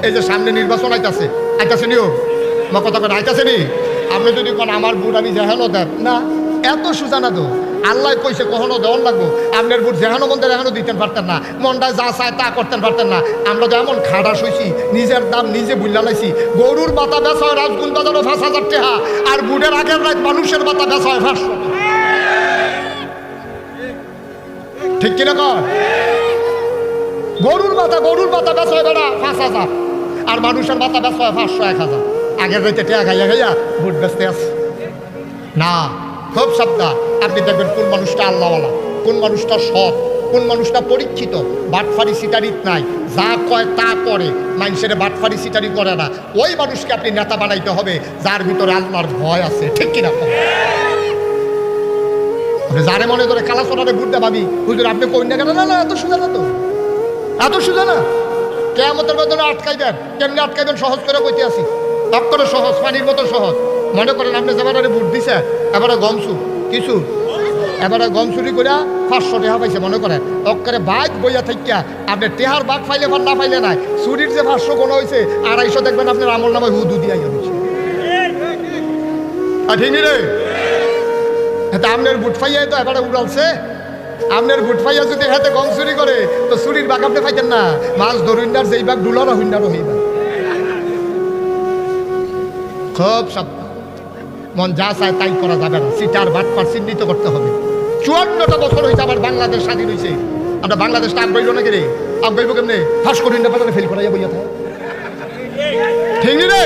এই যে সামনে নির্বাচন আইতাছে নিও মা কথা করে আইতাছে নি আপনি যদি কোন আমার বুট আমি যেহানো দেন না এত সোজা না তো আল্লাহ কইছে কখনো দেওয়ান লাগবো আপনার বুট যেহানো মন্দির এখনো দিতেন পারতেন না মনটা যা চায় তা করতেন পারতেন না আমরা তো এমন খাড়াস হইছি নিজের দাম নিজে বুল্লা লাইছি গরুর বাতা বেচা হয় রাজগুল বাজারও ৫,০০০ টাকা আর বুটের আগের রাত মানুষের বাতা বেচা হয় ৫০০ ঠিক কিনা কর গরুর বাতা বেচা হয় বেড়া ৫,০০০ আর মানুষের বাতা বেচা হয় ৫০০ ১,০০০ আগের রাইতে টেয়া খাইয়া বুট বেচতে আছে না খুব সাবধান আপনি দেখবেন কোন মানুষটা আল্লাহওয়ালা কোন মানুষটা সৎ কোন মানুষটা পরীক্ষিত বাটফারি সিটারিত নাই যা কয় তা করে মানুষের বাটফারি সিটারি করে না ওই মানুষকে আপনি নেতা বানাইতে হবে যার ভিতরে আল্লাহর ভয় আছে ঠিক কিনা যারে মনে করে কালাচোরারে বুট দেব আমি হুজুর আপনি কই না কেন না এত সোজা না তো এত সোজা না কিয়ামতের মধ্যে আটকাইবেন কেমনি আটকাইবেন সহজ করে কইতে আসি অক্ষরে সহজ পানির মতো সহজ মনে করেন আপনি যেবারে বুট দিছে এবারে গমসু কিছু এবারে গম চুরি করে ৫০০ টাকা পাইছে মনে করেন অক্ষরে বাঘ বইয়া থাকিয়া আপনি টেহার বাঘ পাইলে বা না পাইলে নাই চুরির যে ৫০০ গোনা হয়েছে ২৫০ দেখবেন আপনার আমল নামে হুদু দিয়া গেছে ঠিক রে এটা আপনার বুট ফাইয়াই তো এবারে উড়ালছে আপনার বুট ফাইয়া যদি হাতে গম চুরি করে তো চুরির বাঘ আপনি পাইতেন না মাছ ধরুন্ডার যেই বাঘ ডুলারও হুন্ডারও হইবা খুব সাবধান মন যা চায় তাই করা যাবে না সিটার বাটপার চিহ্নিত করতে হবে ৫৪টা বছর হয়েছে আবার বাংলাদেশ স্বাধীন হয়েছে আমরা বাংলাদেশটা আগ নাকি রে আগ কেমনে ফাঁস করি না ফেল করাইয়া বইয়া থাকে ঠিক রে